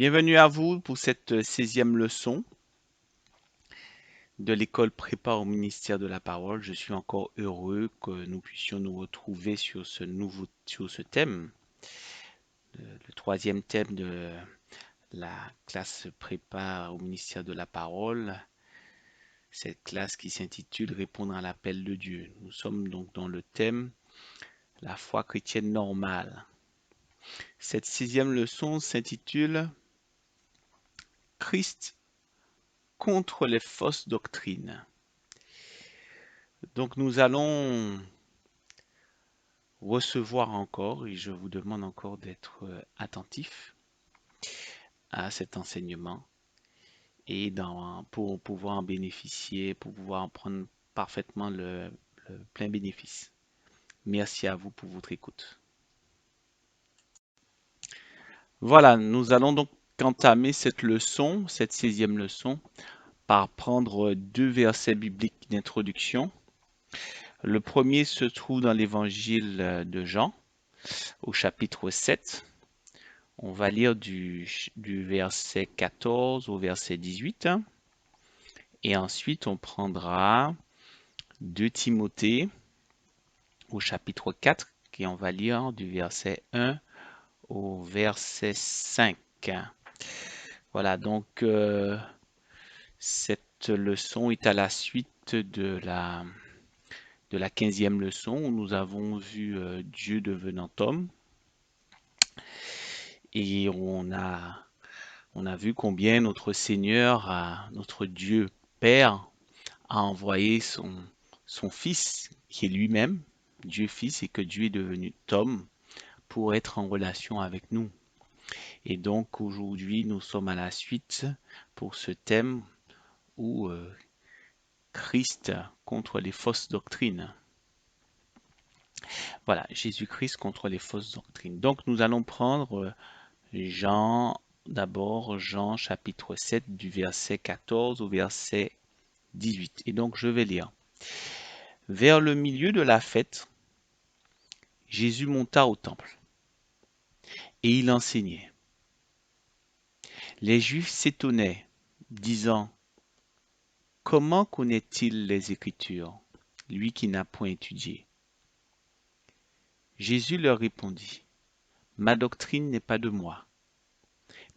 Bienvenue à vous pour cette 16e leçon de l'école prépa au ministère de la parole. Je suis encore heureux que nous puissions nous retrouver sur ce thème, le troisième thème de la classe prépa au ministère de la parole, cette classe qui s'intitule Répondre à l'appel de Dieu. Nous sommes donc dans le thème La foi chrétienne normale. Cette 6e leçon s'intitule Christ contre les fausses doctrines. Donc nous allons recevoir encore, et je vous demande encore d'être attentif à cet enseignement et pour pouvoir en bénéficier, pour pouvoir en prendre parfaitement le plein bénéfice. Merci à vous pour votre écoute. Voilà, nous allons donc entamer cette leçon, cette 16e leçon, par prendre deux versets bibliques d'introduction. Le premier se trouve dans l'évangile de Jean, au chapitre 7. On va lire du verset 14 au verset 18. Et ensuite, on prendra 2 Timothée au chapitre 4, et on va lire du verset 1 au verset 5. Voilà, donc cette leçon est à la suite de la 15e leçon où nous avons vu Dieu devenant homme. Et on a vu combien notre Seigneur, notre Dieu Père, a envoyé son Fils, qui est lui-même Dieu Fils, et que Dieu est devenu homme pour être en relation avec nous. Et donc aujourd'hui, nous sommes à la suite pour ce thème où Christ contre les fausses doctrines. Voilà, Jésus-Christ contre les fausses doctrines. Donc nous allons prendre D'abord Jean chapitre 7 du verset 14 au verset 18. Et donc je vais lire. Vers le milieu de la fête, Jésus monta au temple et il enseignait. Les Juifs s'étonnaient, disant, comment connaît-il les Écritures, lui qui n'a point étudié? Jésus leur répondit, ma doctrine n'est pas de moi,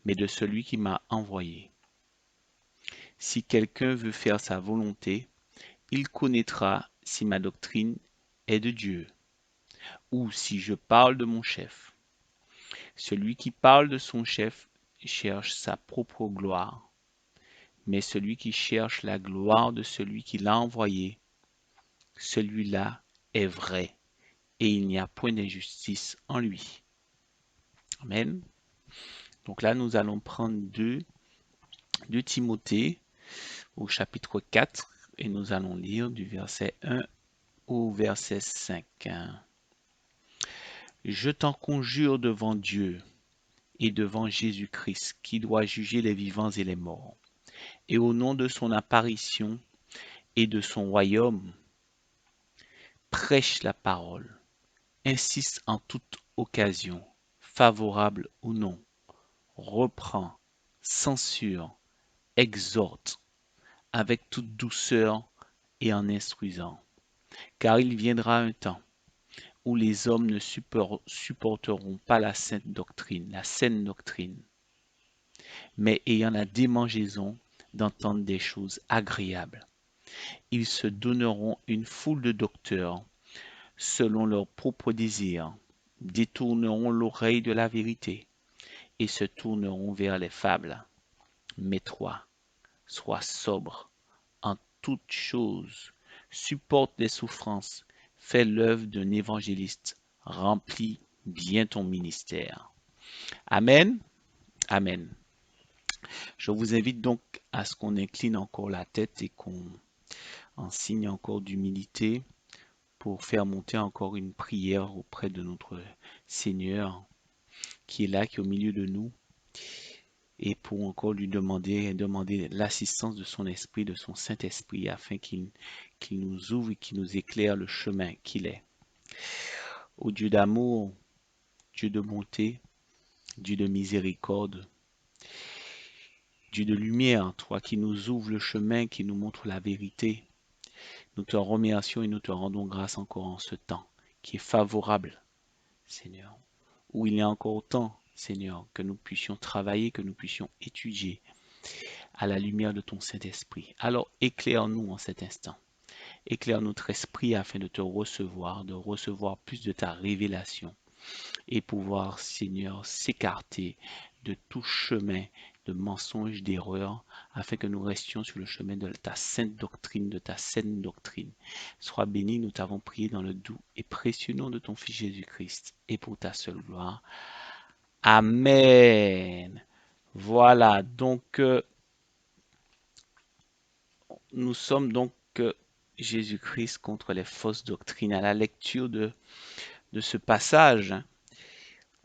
mais de celui qui m'a envoyé. Si quelqu'un veut faire sa volonté, il connaîtra si ma doctrine est de Dieu, ou si je parle de mon chef. Celui qui parle de son chef cherche sa propre gloire, mais celui qui cherche la gloire de celui qui l'a envoyé, celui-là est vrai, et il n'y a point d'injustice en lui. Amen. Donc là, nous allons prendre 2 Timothée au chapitre 4, et nous allons lire du verset 1 au verset 5. Je t'en conjure devant Dieu et devant Jésus-Christ, qui doit juger les vivants et les morts, et au nom de son apparition et de son royaume, prêche la parole, insiste en toute occasion, favorable ou non, reprend, censure, exhorte, avec toute douceur et en instruisant. Car il viendra un temps où les hommes ne supporteront pas la saine doctrine, mais ayant la démangeaison d'entendre des choses agréables. Ils se donneront une foule de docteurs selon leurs propres désirs, détourneront l'oreille de la vérité et se tourneront vers les fables. Mais toi, sois sobre en toutes choses, supporte les souffrances, fais l'œuvre d'un évangéliste, remplis bien ton ministère. Amen. Amen. Je vous invite donc à ce qu'on incline encore la tête et qu'on en signe encore d'humilité pour faire monter encore une prière auprès de notre Seigneur qui est là, qui est au milieu de nous, et pour encore lui demander l'assistance de son esprit, de son Saint-Esprit, afin qu'il nous ouvre et qu'il nous éclaire le chemin qu'il est. Ô Dieu d'amour, Dieu de bonté, Dieu de miséricorde, Dieu de lumière, toi qui nous ouvres le chemin, qui nous montre la vérité. Nous te remercions et nous te rendons grâce encore en ce temps qui est favorable, Seigneur, où il y a encore temps, Seigneur, que nous puissions travailler, que nous puissions étudier à la lumière de ton Saint-Esprit. Alors éclaire-nous en cet instant. Éclaire notre esprit afin de recevoir plus de ta révélation et pouvoir, Seigneur, s'écarter de tout chemin de mensonges, d'erreurs, afin que nous restions sur le chemin de ta sainte doctrine, de ta saine doctrine. Sois béni, nous t'avons prié dans le doux et précieux nom de ton Fils Jésus-Christ, et pour ta seule gloire. Amen. Voilà, donc nous sommes donc Jésus-Christ contre les fausses doctrines. À la lecture de ce passage,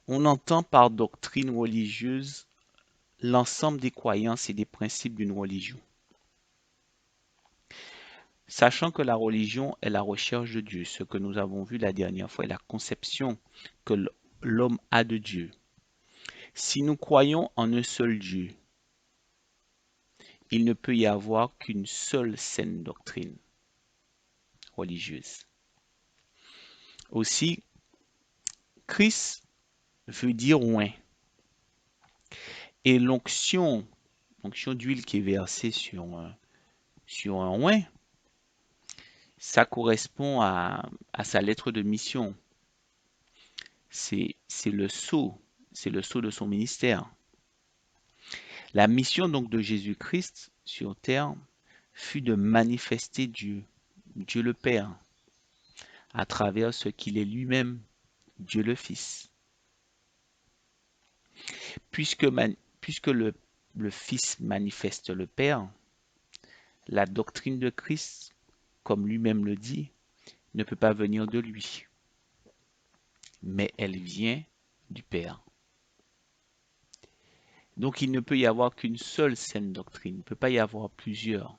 on entend par doctrine religieuse l'ensemble des croyances et des principes d'une religion. Sachant que la religion est la recherche de Dieu, ce que nous avons vu la dernière fois est la conception que l'homme a de Dieu. Si nous croyons en un seul Dieu, il ne peut y avoir qu'une seule saine doctrine religieuse. Aussi, Christ veut dire oint. Et l'onction d'huile qui est versée sur un oint, ça correspond à sa lettre de mission. C'est le sceau, c'est le sceau de son ministère. La mission donc de Jésus-Christ sur terre fut de manifester Dieu, Dieu le Père, à travers ce qu'il est lui-même, Dieu le Fils. Puisque, puisque le Fils manifeste le Père, la doctrine de Christ, comme lui-même le dit, ne peut pas venir de lui, mais elle vient du Père. Donc il ne peut y avoir qu'une seule saine doctrine, il ne peut pas y avoir plusieurs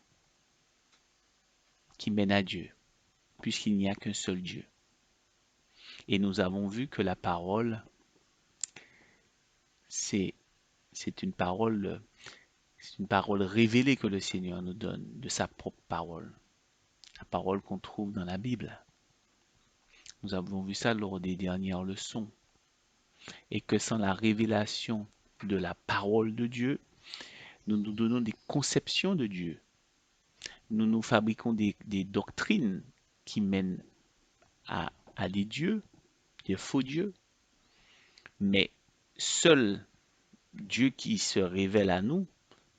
qui mènent à Dieu, puisqu'il n'y a qu'un seul Dieu. Et nous avons vu que la parole, c'est une parole révélée que le Seigneur nous donne de sa propre parole, la parole qu'on trouve dans la Bible. Nous avons vu ça lors des dernières leçons. Et que sans la révélation de la parole de Dieu, nous nous donnons des conceptions de Dieu. Nous nous fabriquons des doctrines qui mènent à des dieux, des faux dieux. Mais seul Dieu qui se révèle à nous,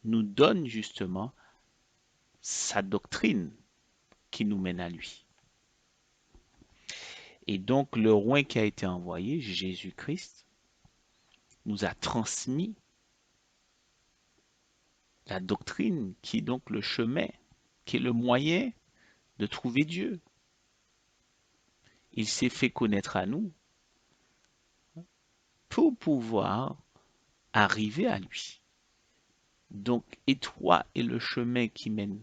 nous donne justement sa doctrine qui nous mène à lui. Et donc le roi qui a été envoyé, Jésus-Christ, nous a transmis la doctrine qui est donc le chemin, qui est le moyen de trouver Dieu. Il s'est fait connaître à nous pour pouvoir arriver à lui. Donc étroit est le chemin qui mène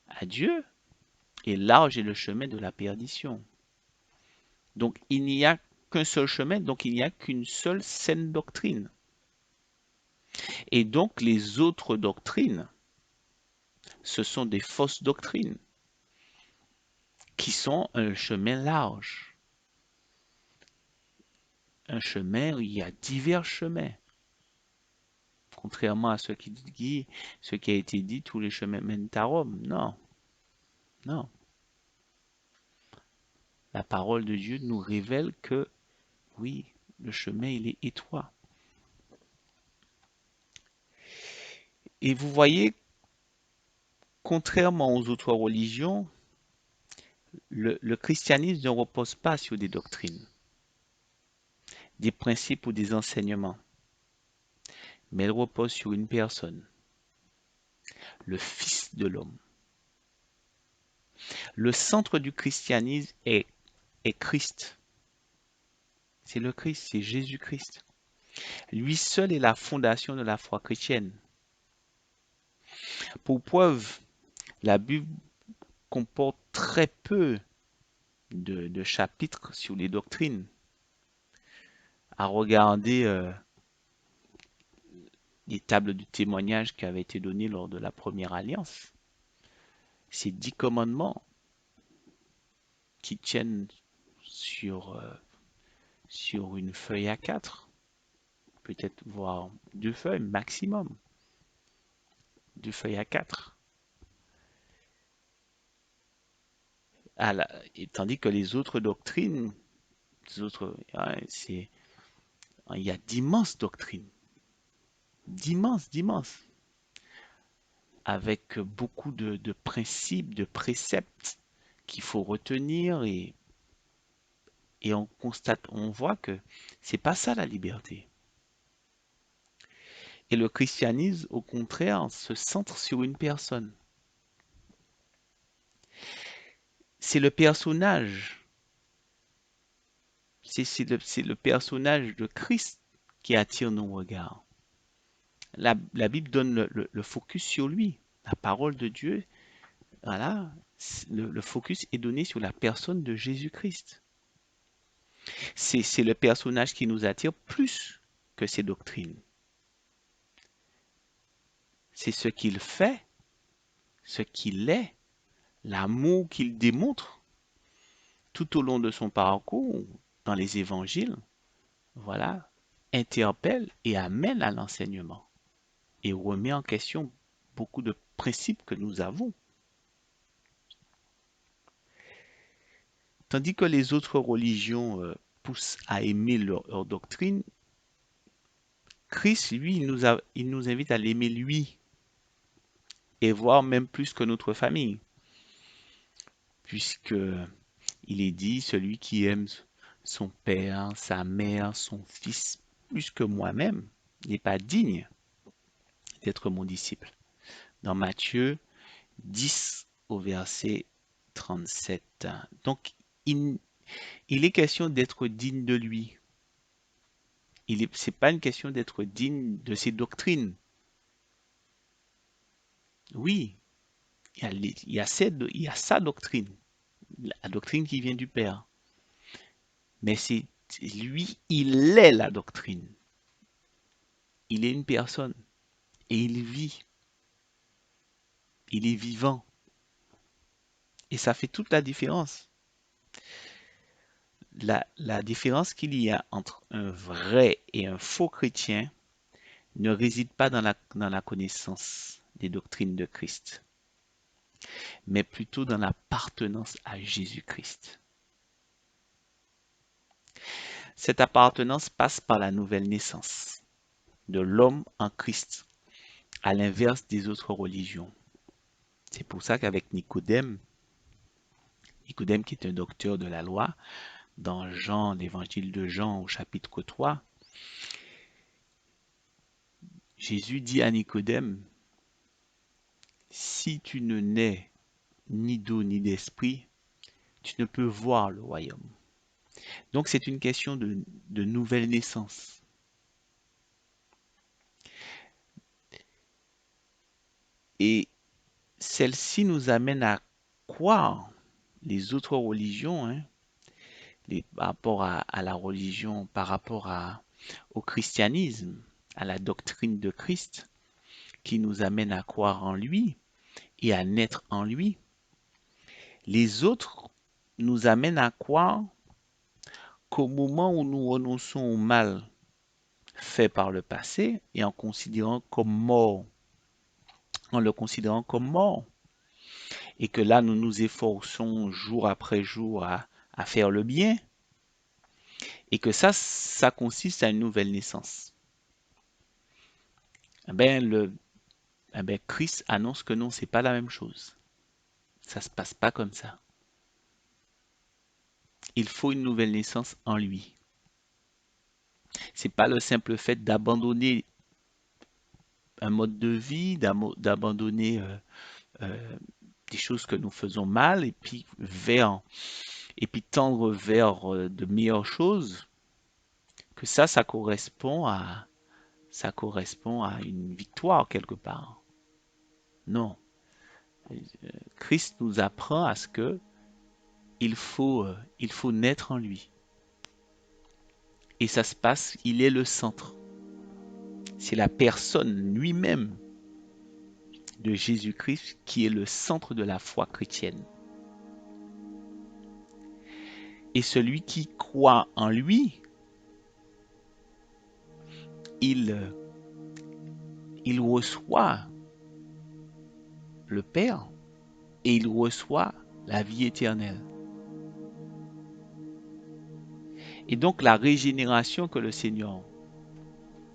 à Dieu et large est le chemin de la perdition. Donc il n'y a qu'un seul chemin, donc il n'y a qu'une seule saine doctrine. Et donc les autres doctrines, ce sont des fausses doctrines qui sont un chemin large. Un chemin où il y a divers chemins. Contrairement à ce qui a été dit, tous les chemins mènent à Rome. Non, non. La parole de Dieu nous révèle que, oui, le chemin, il est étroit. Et vous voyez, contrairement aux autres religions, le christianisme ne repose pas sur des doctrines, des principes ou des enseignements, mais il repose sur une personne, le Fils de l'homme. Le centre du christianisme est Christ. C'est le Christ, c'est Jésus-Christ. Lui seul est la fondation de la foi chrétienne. Pour preuve, la Bible comporte très peu de chapitres sur les doctrines. À regarder les tables de témoignage qui avaient été données lors de la première alliance. Ces 10 commandements qui tiennent sur, sur une feuille A4, peut-être voire 2 feuilles maximum, 2 feuilles A4. Et tandis que les autres doctrines, il y a d'immenses doctrines, d'immenses, avec beaucoup de principes, de préceptes qu'il faut retenir et on constate, on voit que c'est pas ça la liberté. Et le christianisme, au contraire, se centre sur une personne. C'est le personnage, c'est le personnage de Christ qui attire nos regards. La Bible donne le focus sur lui. La parole de Dieu, voilà, le focus est donné sur la personne de Jésus-Christ. C'est le personnage qui nous attire plus que ses doctrines. C'est ce qu'il fait, ce qu'il est, l'amour qu'il démontre tout au long de son parcours dans les évangiles, voilà, interpelle et amène à l'enseignement et remet en question beaucoup de principes que nous avons. Tandis que les autres religions poussent à aimer leur doctrine, Christ, lui, il nous invite à l'aimer lui et voir même plus que notre famille, puisque il est dit, celui qui aime son père, sa mère, son fils, plus que moi-même, n'est pas digne d'être mon disciple. Dans Matthieu 10 au verset 37. Donc, il est question d'être digne de lui. C'est pas une question d'être digne de ses doctrines. Oui, il y a sa doctrine, la doctrine qui vient du Père. Mais c'est lui, il est la doctrine. Il est une personne et il vit. Il est vivant. Et ça fait toute la différence. La différence qu'il y a entre un vrai et un faux chrétien ne réside pas dans la connaissance des doctrines de Christ, mais plutôt dans l'appartenance à Jésus-Christ. Cette appartenance passe par la nouvelle naissance de l'homme en Christ, à l'inverse des autres religions. C'est pour ça qu'avec Nicodème qui est un docteur de la loi, dans Jean, l'évangile de Jean au chapitre 3, Jésus dit à Nicodème, si tu ne nais ni d'eau ni d'esprit, tu ne peux voir le royaume. Donc c'est une question de nouvelle naissance. Et celle-ci nous amène à croire les autres religions, hein, par rapport à la religion, par rapport au christianisme, à la doctrine de Christ, qui nous amène à croire en lui et à naître en lui. Les autres nous amènent à croire qu'au moment où nous renonçons au mal fait par le passé et en le considérant comme mort, et que là nous nous efforçons jour après jour à faire le bien, et que ça consiste à une nouvelle naissance. Eh ben, Christ annonce que non, c'est pas la même chose. Ça se passe pas comme ça. Il faut une nouvelle naissance en lui. C'est pas le simple fait d'abandonner un mode de vie, d'abandonner euh, des choses que nous faisons mal et puis tendre vers de meilleures choses, que ça correspond à une victoire quelque part. Non. Christ nous apprend à ce que il faut naître en lui. Et ça se passe, il est le centre. C'est la personne lui-même de Jésus-Christ qui est le centre de la foi chrétienne. Et celui qui croit en lui, il, il reçoit le Père et il reçoit la vie éternelle. Et donc la régénération que le Seigneur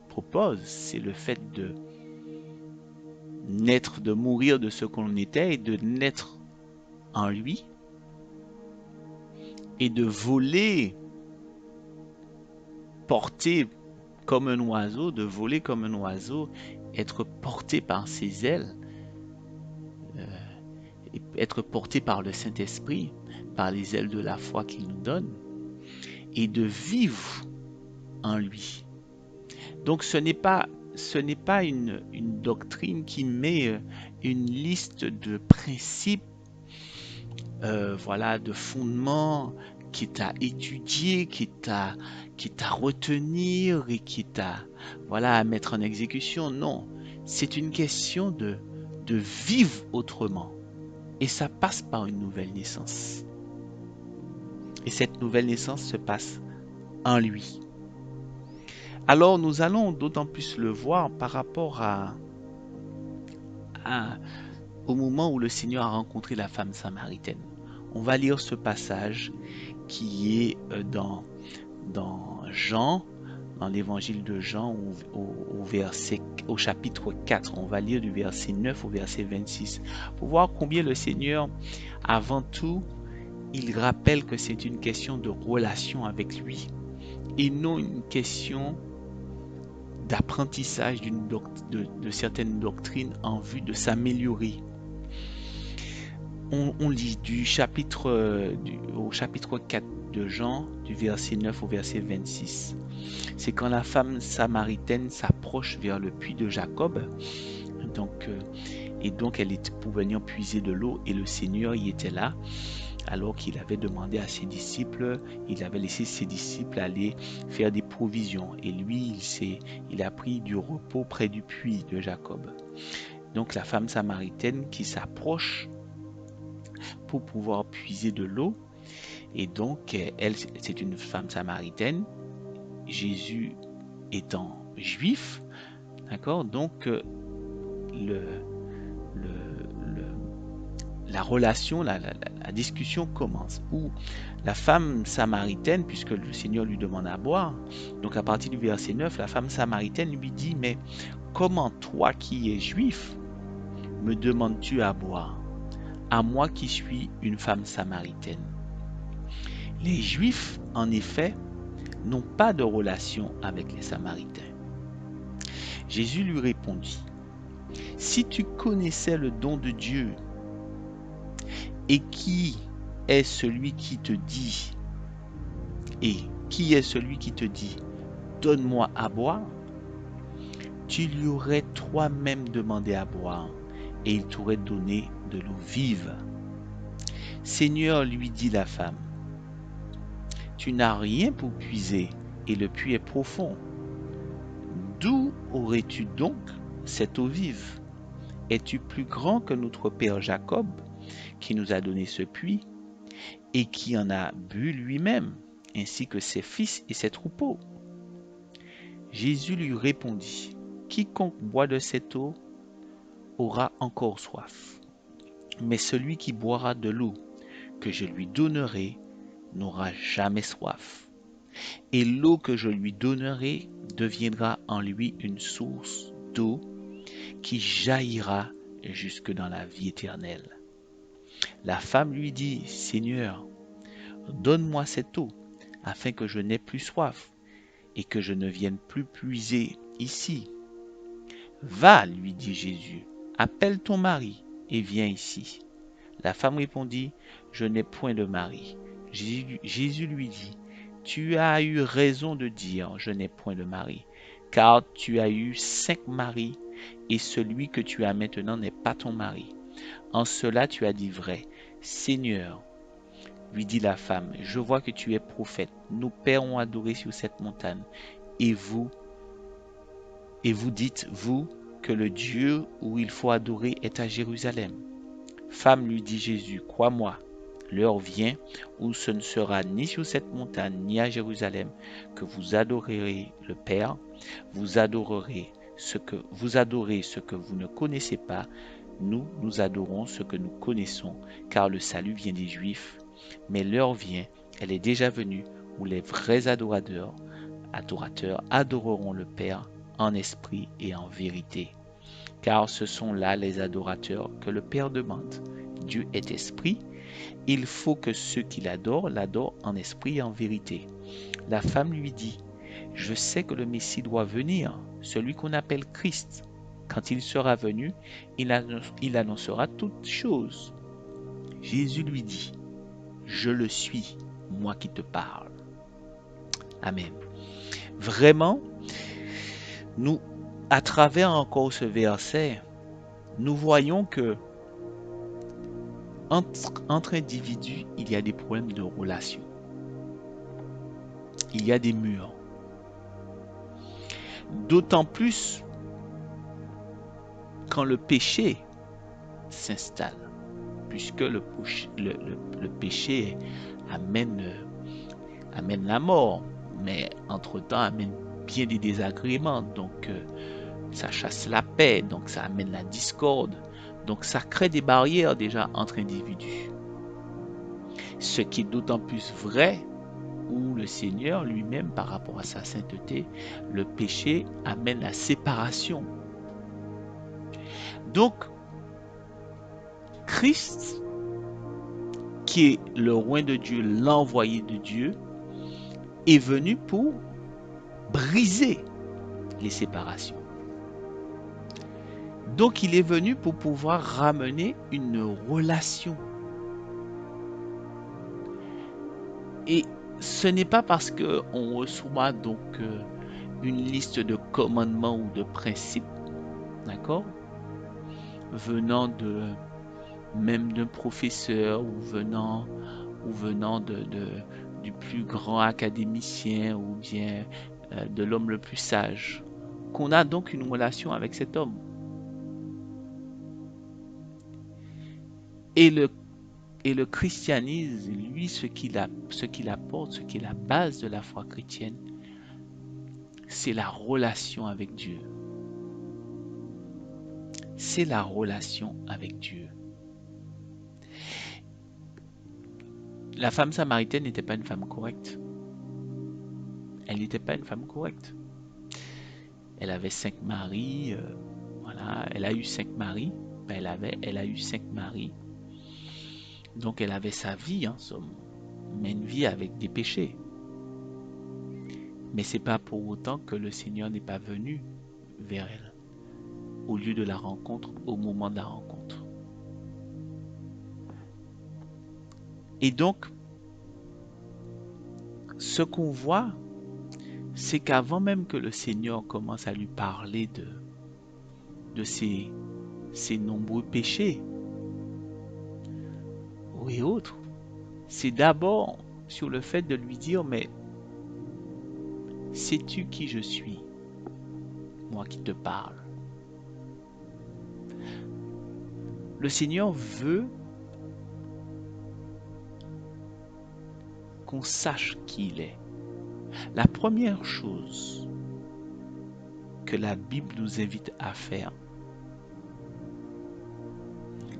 propose, c'est le fait de naître, de mourir de ce qu'on était et de naître en lui et de voler, porté comme un oiseau, de voler comme un oiseau, être porté par ses ailes, être porté par le Saint-Esprit, par les ailes de la foi qu'il nous donne, et de vivre en lui. Donc ce n'est pas une doctrine qui met une liste de principes, voilà, de fondements qui est à étudier, qui est à retenir et qui est à, voilà, à mettre en exécution. Non, c'est une question de vivre autrement. Et ça passe par une nouvelle naissance. Et cette nouvelle naissance se passe en lui. Alors nous allons d'autant plus le voir par rapport au moment où le Seigneur a rencontré la femme samaritaine. On va lire ce passage qui est dans Jean, dans l'évangile de Jean au chapitre 4. On va lire du verset 9 au verset 26 pour voir combien le Seigneur, avant tout, il rappelle que c'est une question de relation avec lui et non une question d'apprentissage de certaines doctrines en vue de s'améliorer. On lit au chapitre 4 de Jean, du verset 9 au verset 26. C'est quand la femme samaritaine s'approche vers le puits de Jacob, et donc elle était pour venir puiser de l'eau, et le Seigneur y était là, alors qu'il avait demandé à ses disciples, il avait laissé ses disciples aller faire des provisions, et lui, il a pris du repos près du puits de Jacob. Donc la femme samaritaine qui s'approche pour pouvoir puiser de l'eau, et donc elle, c'est une femme samaritaine, Jésus étant juif, d'accord, donc le, la relation, la discussion commence, où la femme samaritaine, puisque le Seigneur lui demande à boire, donc à partir du verset 9, la femme samaritaine lui dit, mais comment toi qui es juif, me demandes-tu à boire, à moi qui suis une femme samaritaine? Les Juifs, en effet, n'ont pas de relation avec les Samaritains. Jésus lui répondit, si tu connaissais le don de Dieu et qui est celui qui te dit, donne-moi à boire, tu lui aurais toi-même demandé à boire et il t'aurait donné de l'eau vive. Seigneur, lui dit la femme, tu n'as rien pour puiser et le puits est profond. D'où aurais-tu donc cette eau vive? Es-tu plus grand que notre père Jacob, qui nous a donné ce puits et qui en a bu lui-même, ainsi que ses fils et ses troupeaux? Jésus lui répondit, quiconque boit de cette eau aura encore soif, mais celui qui boira de l'eau que je lui donnerai n'aura jamais soif. Et l'eau que je lui donnerai deviendra en lui une source d'eau qui jaillira jusque dans la vie éternelle. La femme lui dit, Seigneur, donne-moi cette eau, afin que je n'aie plus soif, et que je ne vienne plus puiser ici. Va, lui dit Jésus, appelle ton mari, et viens ici. La femme répondit, je n'ai point de mari. Jésus lui dit, tu as eu raison de dire, je n'ai point de mari, car tu as eu 5 maris, et celui que tu as maintenant n'est pas ton mari. En cela tu as dit vrai. Seigneur, lui dit la femme, je vois que tu es prophète. Nos pères ont adoré sur cette montagne, et vous, Et vous dites, vous, que le Dieu où il faut adorer est à Jérusalem. Femme, lui dit Jésus, crois-moi, l'heure vient où ce ne sera ni sur cette montagne ni à Jérusalem que vous adorerez le Père, vous adorez ce que vous ne connaissez pas, nous adorons ce que nous connaissons, car le salut vient des Juifs. Mais l'heure vient, elle est déjà venue, où les vrais adorateurs adoreront le Père en esprit et en vérité. Car ce sont là les adorateurs que le Père demande. Dieu est esprit, il faut que ceux qui l'adorent en esprit et en vérité. La femme lui dit, je sais que le Messie doit venir, celui qu'on appelle Christ. Quand il sera venu, il annoncera toutes choses. Jésus lui dit, je le suis, moi qui te parle. Amen. Vraiment, nous, à travers encore ce verset, nous voyons que entre individus, il y a des problèmes de relation. Il y a des murs. D'autant plus quand le péché s'installe, puisque le péché amène la mort, mais entre-temps amène bien des désagréments. Donc, ça chasse la paix, donc ça amène la discorde. Donc, ça crée des barrières déjà entre individus. Ce qui est d'autant plus vrai où le Seigneur lui-même, par rapport à sa sainteté, le péché amène la séparation. Donc, Christ, qui est le roi de Dieu, l'envoyé de Dieu, est venu pour briser les séparations. Donc, il est venu pour pouvoir ramener une relation. Et ce n'est pas parce qu'on reçoit donc une liste de commandements ou de principes, d'accord, venant même d'un professeur ou venant du plus grand académicien ou bien de l'homme le plus sage, qu'on a donc une relation avec cet homme. Et le christianisme, lui, ce qu'il apporte, ce qui est la base de la foi chrétienne, c'est la relation avec Dieu. C'est la relation avec Dieu. La femme samaritaine n'était pas une femme correcte. Elle n'était pas une femme correcte. Elle avait 5 maris, voilà, elle a eu 5 maris. Elle a eu 5 maris. Donc elle avait sa vie en somme, mais une vie avec des péchés. Mais c'est pas pour autant que le Seigneur n'est pas venu vers elle, au lieu de la rencontre, au moment de la rencontre. Et donc, ce qu'on voit, c'est qu'avant même que le Seigneur commence à lui parler de ses nombreux péchés et autres, c'est d'abord sur le fait de lui dire, mais sais-tu qui je suis, moi qui te parle? Le Seigneur veut qu'on sache qui il est. La première chose que la Bible nous invite à faire,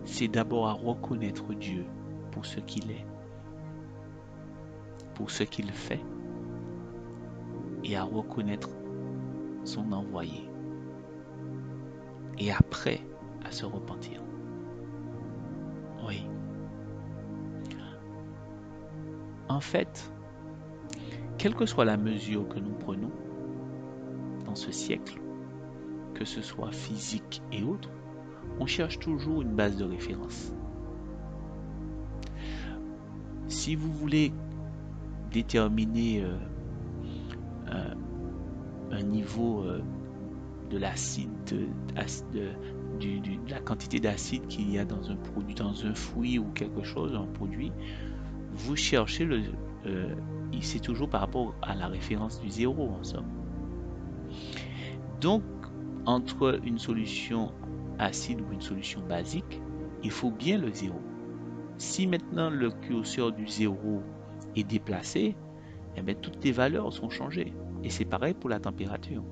c'est d'abord à reconnaître Dieu pour ce qu'il est, pour ce qu'il fait, et à reconnaître son envoyé. Et après, à se repentir. Oui. En fait, quelle que soit la mesure que nous prenons dans ce siècle, que ce soit physique et autre, on cherche toujours une base de référence. Si vous voulez déterminer un niveau de l'acide, de la quantité d'acide qu'il y a dans un produit, dans un fruit ou quelque chose, un produit, vous cherchez c'est toujours par rapport à la référence du zéro en somme. Donc, entre une solution acide ou une solution basique, il faut bien le zéro. Si maintenant le curseur du zéro est déplacé, eh bien, toutes les valeurs sont changées. Et c'est pareil pour la température.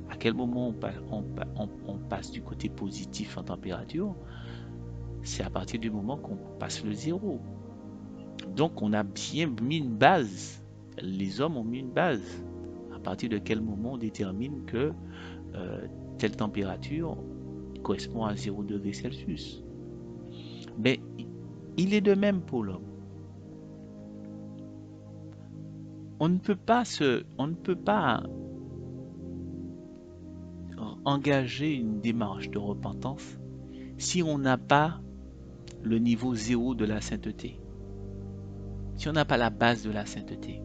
À quel moment on passe du côté positif en température? C'est à partir du moment qu'on passe le zéro. Donc on a bien mis une base. Les hommes ont mis une base. À partir de quel moment on détermine que euh, telle température correspond à 0 degré Celsius? Mais il est de même pour l'homme. On ne peut pas engager une démarche de repentance si on n'a pas le niveau zéro de la sainteté, si on n'a pas la base de la sainteté.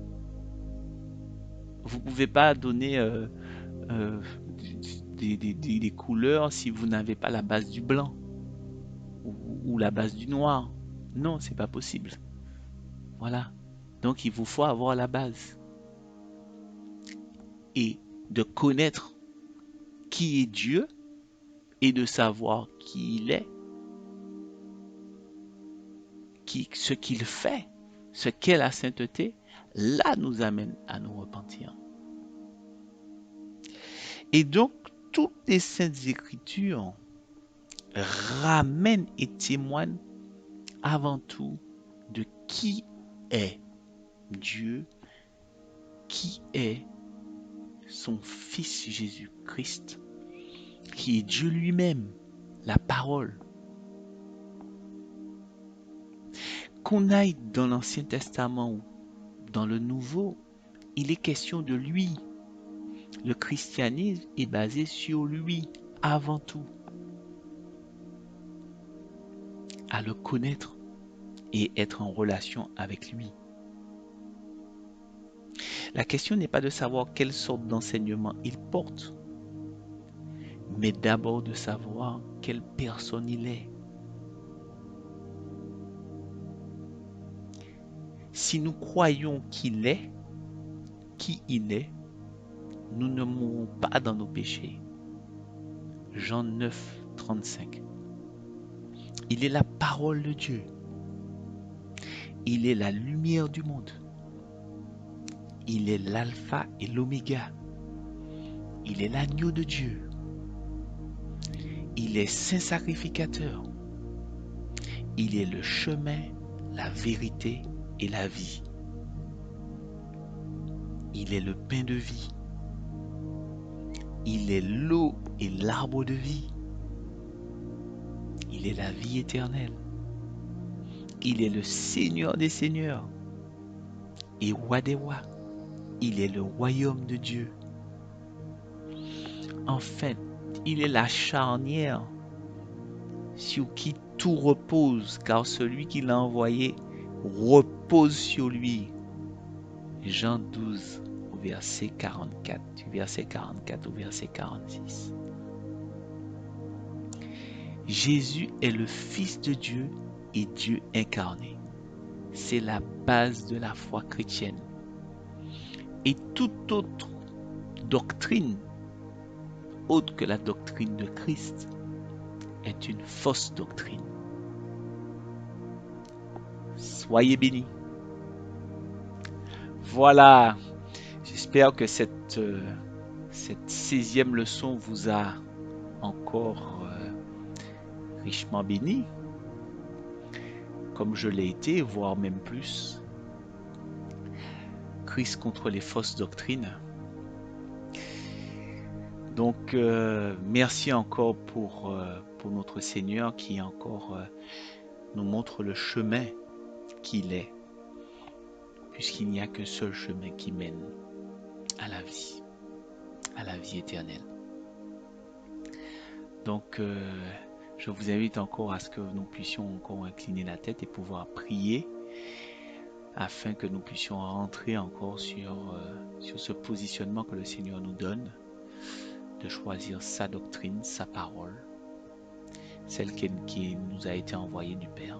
Vous ne pouvez pas donner euh, des couleurs si vous n'avez pas la base du blanc ou la base du noir. Non, c'est pas possible. Voilà. Donc il vous faut avoir la base et de connaître qui est Dieu et de savoir qui il est, ce qu'il fait, ce qu'est la sainteté, là nous amène à nous repentir. Et donc, toutes les saintes écritures ramènent et témoignent avant tout de qui est Dieu, qui est son Fils Jésus-Christ, qui est Dieu lui-même, la parole. Qu'on aille dans l'Ancien Testament ou dans le Nouveau, il est question de lui. Le christianisme est basé sur lui avant tout. À le connaître et être en relation avec lui. La question n'est pas de savoir quelle sorte d'enseignement il porte, mais d'abord de savoir quelle personne il est. Si nous croyons qu'il est, qui il est, nous ne mourrons pas dans nos péchés. Jean 9, 35. Il est la parole de Dieu. Il est la lumière du monde. Il est l'alpha et l'oméga. Il est l'agneau de Dieu. Il est saint sacrificateur. Il est le chemin, la vérité et la vie. Il est le pain de vie. Il est l'eau et l'arbre de vie. Il est la vie éternelle. Il est le Seigneur des seigneurs et roi des rois. Il est le royaume de Dieu. En fait, il est la charnière sur qui tout repose, car celui qui l'a envoyé repose sur lui. Jean 12, au verset 44, du verset 44 au verset 46. Jésus est le Fils de Dieu et Dieu incarné. C'est la base de la foi chrétienne. Et toute autre doctrine, autre que la doctrine de Christ, est une fausse doctrine. Soyez bénis. Voilà, j'espère que cette 16e leçon vous a encore richement béni, comme je l'ai été, voire même plus. Christ contre les fausses doctrines. Donc, merci encore pour notre Seigneur qui encore nous montre le chemin qu'il est, puisqu'il n'y a qu'un seul chemin qui mène à la vie éternelle. Donc, je vous invite encore à ce que nous puissions encore incliner la tête et pouvoir prier afin que nous puissions rentrer encore sur ce positionnement que le Seigneur nous donne, de choisir sa doctrine, sa parole, celle qui nous a été envoyée du Père,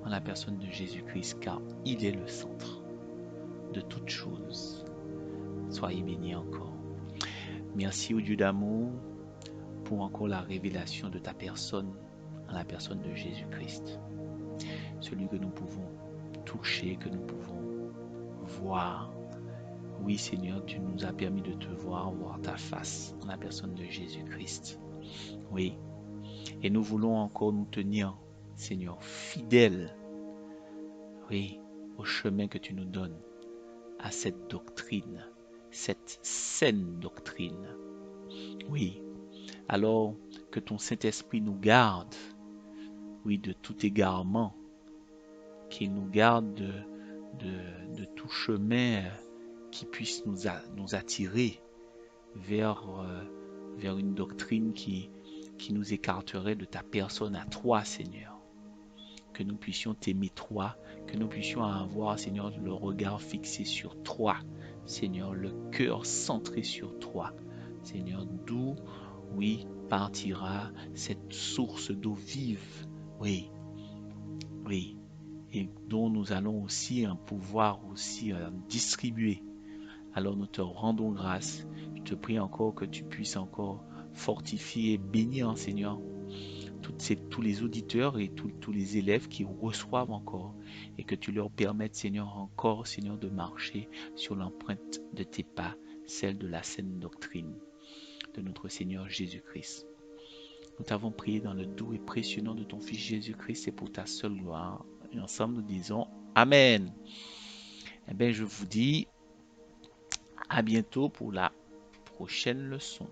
en la personne de Jésus-Christ, car il est le centre de toutes choses. Soyez bénis encore. Merci au Dieu d'amour, pour encore la révélation de ta personne en la personne de Jésus-Christ. Celui que nous pouvons toucher, que nous pouvons voir. Oui, Seigneur, tu nous as permis de te voir, voir ta face en la personne de Jésus-Christ. Oui, et nous voulons encore nous tenir, Seigneur, fidèles, oui, au chemin que tu nous donnes, à cette doctrine, cette saine doctrine. Oui, alors que ton Saint-Esprit nous garde, oui, de tout égarement, qu'il nous garde de tout chemin qui puisse nous attirer vers une doctrine qui nous écarterait de ta personne à toi, Seigneur. Que nous puissions t'aimer toi, que nous puissions avoir, Seigneur, le regard fixé sur toi, Seigneur, le cœur centré sur toi, Seigneur, d'où, oui, partira cette source d'eau vive, oui, oui, et dont nous allons aussi pouvoir aussi distribuer. Alors nous te rendons grâce. Je te prie encore que tu puisses encore fortifier et bénir, Seigneur, tous les auditeurs et tous les élèves qui reçoivent encore, et que tu leur permettes, Seigneur, encore, Seigneur, de marcher sur l'empreinte de tes pas, celle de la saine doctrine de notre Seigneur Jésus-Christ. Nous t'avons prié dans le doux et précieux nom de ton Fils Jésus-Christ et pour ta seule gloire. Et ensemble nous disons Amen. Eh bien, je vous dis à bientôt pour la prochaine leçon.